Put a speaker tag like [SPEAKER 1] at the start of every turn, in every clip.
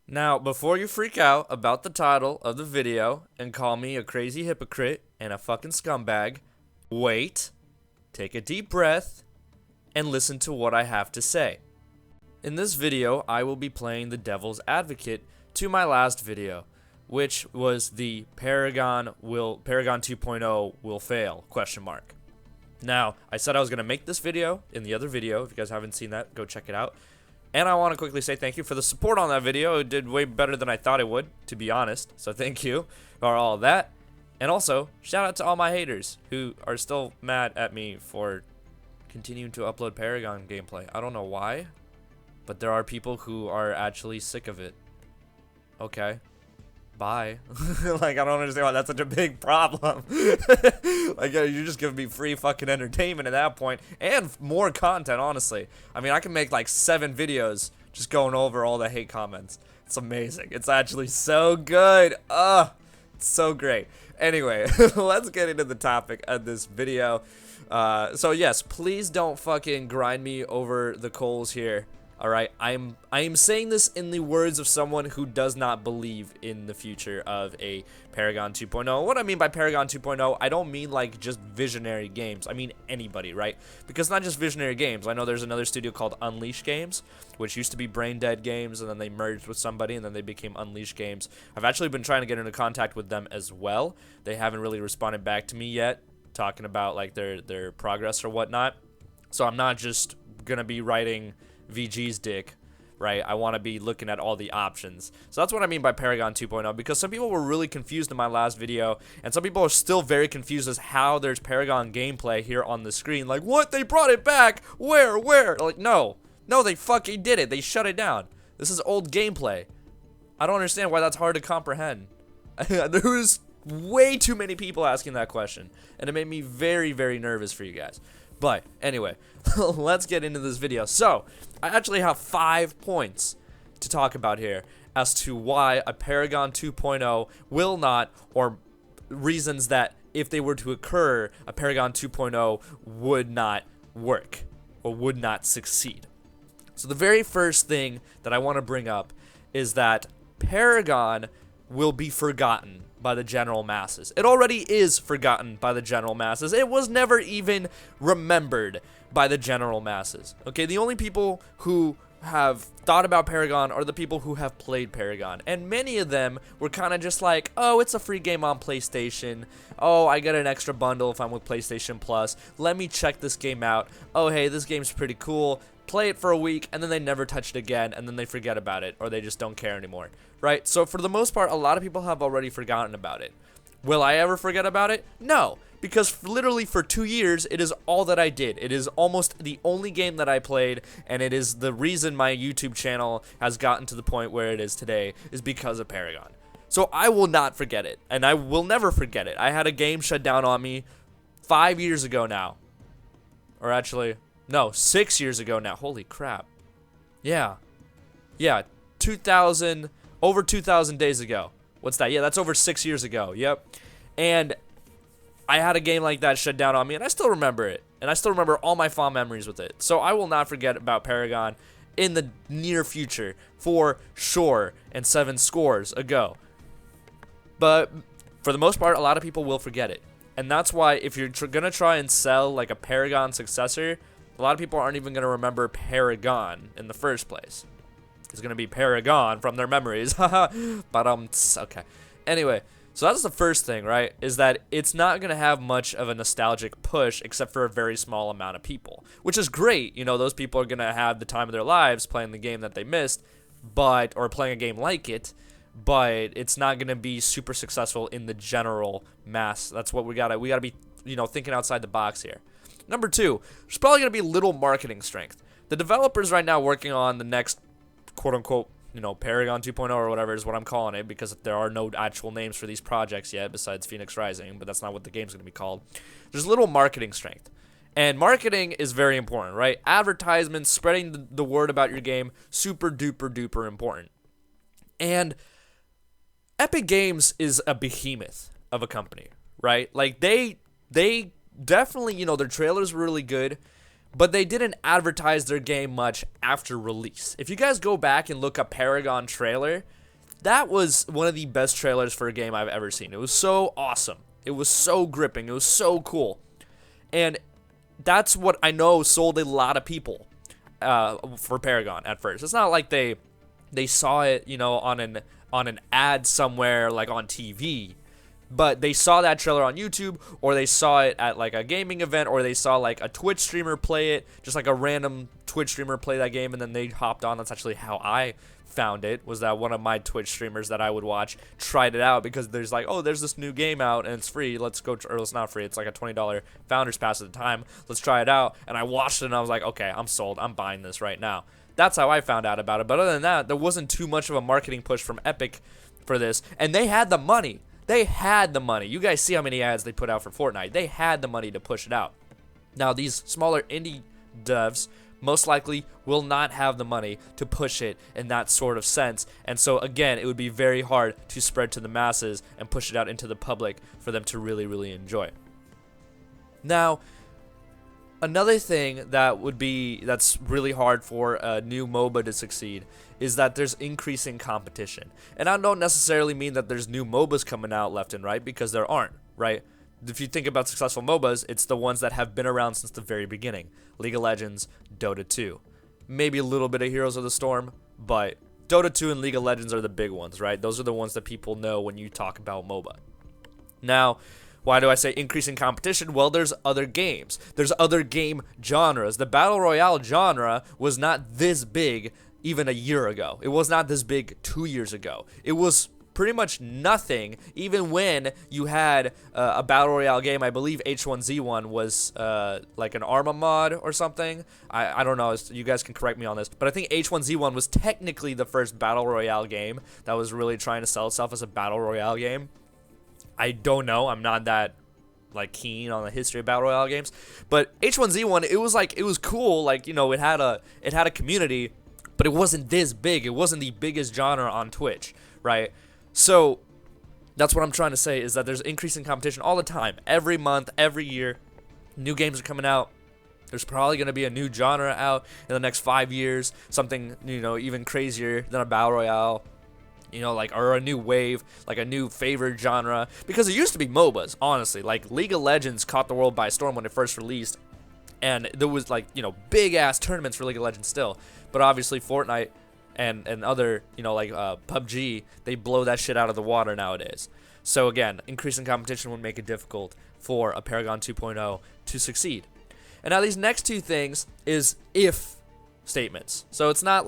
[SPEAKER 1] Now, before you freak out about the title of the video and call me a crazy hypocrite and a fucking scumbag, wait, take a deep breath, and listen to what I have to say. In this video, I will be playing the devil's advocate to my last video, which was the Paragon 2.0 will fail, question mark. Now, I said I was going to make this video in the other video. If you guys haven't seen that, go check it out. And I want to quickly say thank you for the support on that video. It did way better than I thought it would, to be honest. So thank you for all of that. And also, shout out to all my haters who are still mad at me for continuing to upload Paragon gameplay. I don't know why, but there are people who are actually sick of it. Okay. Bye. Like, I don't understand why that's such a big problem. Like, you're just giving me free fucking entertainment at that point, and more content, honestly. I mean, I can make like 7 videos just going over all the hate comments. It's amazing. It's actually so good. It's so great. Anyway, let's get into the topic of this video. So yes, please don't fucking grind me over the coals here. Alright, I am saying this in the words of someone who does not believe in the future of a Paragon 2.0. What I mean by Paragon 2.0, I don't mean like just visionary games. I mean anybody, right? Because not just visionary games. I know there's another studio called Unleash Games, which used to be Brain Dead Games, and then they merged with somebody, and then they became Unleash Games. I've actually been trying to get into contact with them as well. They haven't really responded back to me yet, talking about like their progress or whatnot. So I'm not just gonna be writing VG's dick, right? I want to be looking at all the options. So that's what I mean by Paragon 2.0, because some people were really confused in my last video, and some people are still very confused as how there's Paragon gameplay here on the screen. Like, what? They brought it back? Where? Like, no, they fucking did it. They shut it down. This is old gameplay. I don't understand why that's hard to comprehend. There was way too many people asking that question, and it made me very, very nervous for you guys. But anyway, let's get into this video. So, I actually have 5 points to talk about here as to why a Paragon 2.0 will not, or reasons that if they were to occur, a Paragon 2.0 would not work or would not succeed. So the very first thing that I want to bring up is that Paragon will be forgotten by the general masses. It already is forgotten by the general masses. It was never even remembered by the general masses. Okay, the only people who have thought about Paragon are the people who have played Paragon, and many of them were kind of just like, oh, it's a free game on PlayStation. Oh, I get an extra bundle if I'm with PlayStation Plus. Let me check this game out. Oh, hey, this game's pretty cool. Play it for a week, and then they never touch it again, and then they forget about it, or they just don't care anymore, right? So for the most part, a lot of people have already forgotten about it. Will I ever forget about it? No, because literally for 2 years, it is all that I did. It is almost the only game that I played, and it is the reason my YouTube channel has gotten to the point where it is today, is because of Paragon. So I will not forget it, and I will never forget it. I had a game shut down on me 5 years ago now, or actually, no, 6 years ago now. Holy crap. Yeah, 2,000, over 2,000 days ago. What's that? Yeah, that's over 6 years ago. Yep. And I had a game like that shut down on me, and I still remember it. And I still remember all my fond memories with it. So I will not forget about Paragon in the near future, for sure, and 7 scores ago. But for the most part, a lot of people will forget it. And that's why if you're gonna try and sell like a Paragon successor, a lot of people aren't even gonna remember Paragon in the first place. It's gonna be Paragon from their memories. But okay. Anyway, so that's the first thing, right? Is that it's not gonna have much of a nostalgic push except for a very small amount of people, which is great. You know, those people are gonna have the time of their lives playing the game that they missed, or playing a game like it. But it's not gonna be super successful in the general mass. That's what we gotta be, thinking outside the box here. Number 2, there's probably gonna be little marketing strength. The developers right now working on the next quote-unquote, Paragon 2.0 or whatever is what I'm calling it, because there are no actual names for these projects yet besides Phoenix Rising, but that's not what the game's going to be called. There's little marketing strength. And marketing is very important, right? Advertisements, spreading the word about your game, super duper duper important. And Epic Games is a behemoth of a company, right? Like they definitely, their trailers were really good, but they didn't advertise their game much after release. If you guys go back and look up Paragon trailer, that was one of the best trailers for a game I've ever seen. It was so awesome. It was so gripping. It was so cool. And that's what I know sold a lot of people for Paragon at first. It's not like they saw it, on an ad somewhere, like on TV. But they saw that trailer on YouTube, or they saw it at like a gaming event, or they saw like a Twitch streamer play it, just like a random Twitch streamer play that game, and then they hopped on. That's actually how I found it, was that one of my Twitch streamers that I would watch tried it out, because there's like, oh, there's this new game out and it's free, let's go, or it's not free, it's like a $20 founders pass at the time, let's try it out. And I watched it and I was like, okay, I'm sold, I'm buying this right now. That's how I found out about it. But other than that, there wasn't too much of a marketing push from Epic for this, and they had the money. They had the money. You guys see how many ads they put out for Fortnite. They had the money to push it out. Now, these smaller indie devs most likely will not have the money to push it in that sort of sense. And so, again, it would be very hard to spread to the masses and push it out into the public for them to really, really enjoy. Now, another thing that's really hard for a new MOBA to succeed is that there's increasing competition. And I don't necessarily mean that there's new MOBAs coming out left and right, because there aren't, right? If you think about successful MOBAs, it's the ones that have been around since the very beginning. League of Legends, Dota 2. Maybe a little bit of Heroes of the Storm, but Dota 2 and League of Legends are the big ones, right? Those are the ones that people know when you talk about MOBA. Now, why do I say increasing competition? Well, there's other games. There's other game genres. The Battle Royale genre was not this big even a year ago. It was not this big 2 years ago. It was pretty much nothing, even when you had a Battle Royale game. I believe H1Z1 was like an Arma mod or something. I don't know. You guys can correct me on this. But I think H1Z1 was technically the first Battle Royale game that was really trying to sell itself as a Battle Royale game. I don't know. I'm not that keen on the history of Battle Royale games. But H1Z1, it was cool. It had a community, but it wasn't this big. It wasn't the biggest genre on Twitch, right? So that's what I'm trying to say, is that there's increasing competition all the time. Every month, every year, new games are coming out. There's probably going to be a new genre out in the next 5 years, something, even crazier than a Battle Royale, or a new wave, like a new favored genre. Because it used to be MOBAs, honestly. Like, League of Legends caught the world by storm when it first released, and there was, big-ass tournaments for League of Legends still. But obviously, Fortnite and other, PUBG, they blow that shit out of the water nowadays. So again, increasing competition would make it difficult for a Paragon 2.0 to succeed. And now these next two things is if statements. So it's not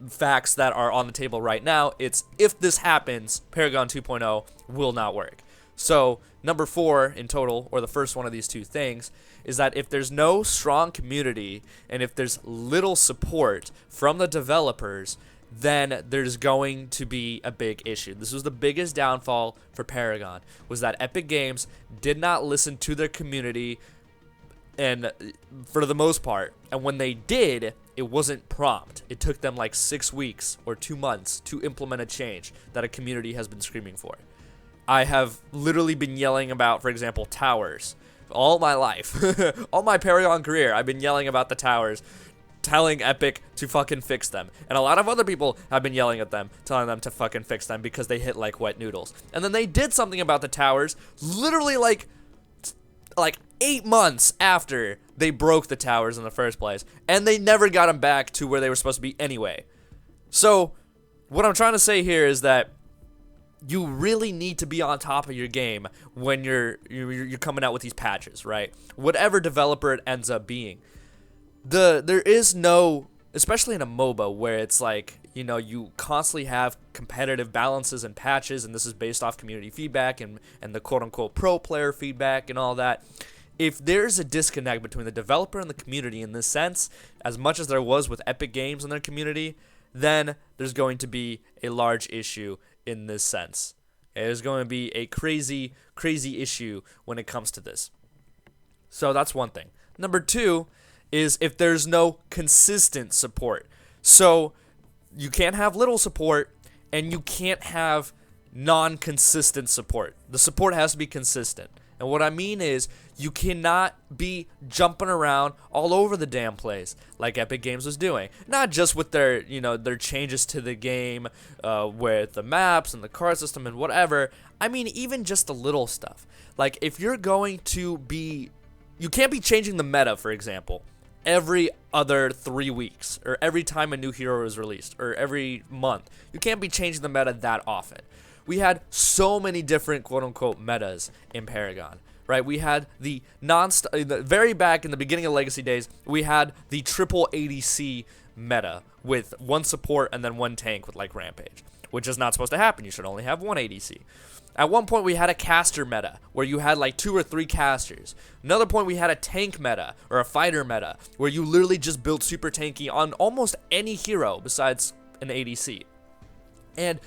[SPEAKER 1] facts that are on the table right now. It's if this happens, Paragon 2.0 will not work. So number 4 in total, or the first one of these two things, is that if there's no strong community and if there's little support from the developers, then there's going to be a big issue. This was the biggest downfall for Paragon, was that Epic Games did not listen to their community, and for the most part. And when they did, it wasn't prompt. It took them 6 weeks or 2 months to implement a change that a community has been screaming for. I have literally been yelling about, for example, towers all my life. All my Paragon career, I've been yelling about the towers, telling Epic to fucking fix them. And a lot of other people have been yelling at them, telling them to fucking fix them because they hit like wet noodles. And then they did something about the towers literally like 8 months after they broke the towers in the first place, and they never got them back to where they were supposed to be anyway. So what I'm trying to say here is that you really need to be on top of your game when you're coming out with these patches, right? Whatever developer it ends up being. There is no, especially in a MOBA where it's you constantly have competitive balances and patches, and this is based off community feedback and the quote-unquote pro player feedback and all that. If there's a disconnect between the developer and the community in this sense, as much as there was with Epic Games and their community, then there's going to be a large issue in this sense. There's going to be a crazy, crazy issue when it comes to this. So that's one thing. Number 2 is if there's no consistent support. So you can't have little support, and you can't have non-consistent support. The support has to be consistent. And what I mean is, you cannot be jumping around all over the damn place like Epic Games was doing. Not just with their, their changes to the game, with the maps and the card system and whatever. I mean, even just the little stuff. Like, if you're going to be, you can't be changing the meta, for example, every other 3 weeks, or every time a new hero is released, or every month. You can't be changing the meta that often. We had so many different quote-unquote metas in Paragon, right? We had the very back in the beginning of Legacy days, we had the triple ADC meta with one support and then one tank with like Rampage, which is not supposed to happen. You should only have one ADC. At one point, we had a caster meta, where you had like 2 or 3 casters. Another point, we had a tank meta, or a fighter meta, where you literally just built super tanky on almost any hero besides an ADC. And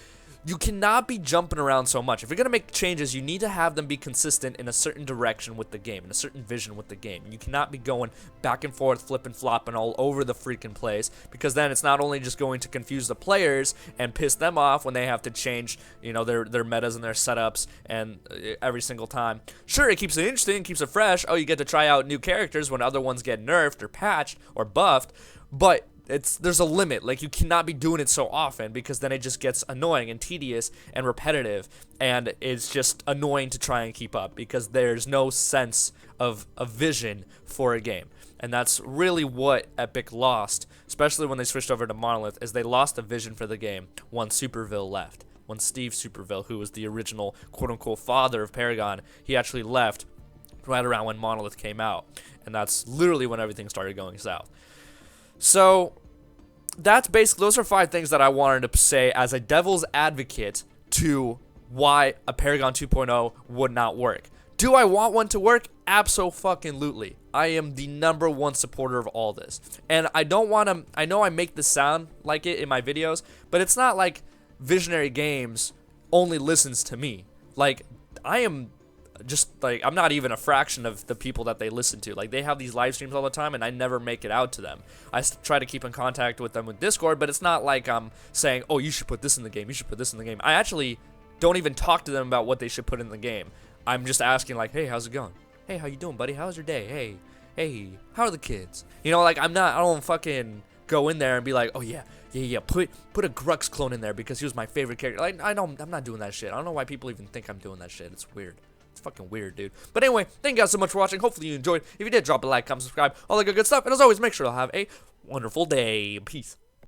[SPEAKER 1] you cannot be jumping around so much. If you're going to make changes, you need to have them be consistent in a certain direction with the game, in a certain vision with the game. You cannot be going back and forth, flipping, flopping all over the freaking place, because then it's not only just going to confuse the players and piss them off when they have to change, their metas and their setups and every single time. Sure, it keeps it interesting, keeps it fresh. Oh, you get to try out new characters when other ones get nerfed or patched or buffed, but there's a limit. Like, you cannot be doing it so often, because then it just gets annoying and tedious and repetitive, and it's just annoying to try and keep up, because there's no sense of a vision for a game. And that's really what Epic lost, especially when they switched over to Monolith, is they lost a vision for the game once Superville left. When Steve Superville, who was the original quote-unquote father of Paragon, he actually left right around when Monolith came out, and that's literally when everything started going south. So, those are 5 things that I wanted to say as a devil's advocate to why a Paragon 2.0 would not work. Do I want one to work? Abso-fucking-lutely. I am the #1 supporter of all this. And I don't want to, I know I make this sound like it in my videos, but it's not like Visionary Games only listens to me. Like, I am just like, I'm not even a fraction of the people that they listen to. Like, they have these live streams all the time, and I never make it out to them. I try to keep in contact with them with Discord, but it's not like I'm saying, oh, you should put this in the game, you should put this in the game. I actually don't even talk to them about what they should put in the game. I'm just asking, like, hey, how's it going? Hey, how you doing, buddy? How's your day? Hey, how are the kids? Like, I don't fucking go in there and be like, oh yeah, put a Grux clone in there because he was my favorite character. Like, I'm not doing that shit. I don't know why people even think I'm doing that shit. It's weird. It's fucking weird, dude. But anyway, thank you guys so much for watching. Hopefully you enjoyed. If you did, drop a like, comment, subscribe, all that good stuff. And as always, make sure to have a wonderful day. Peace.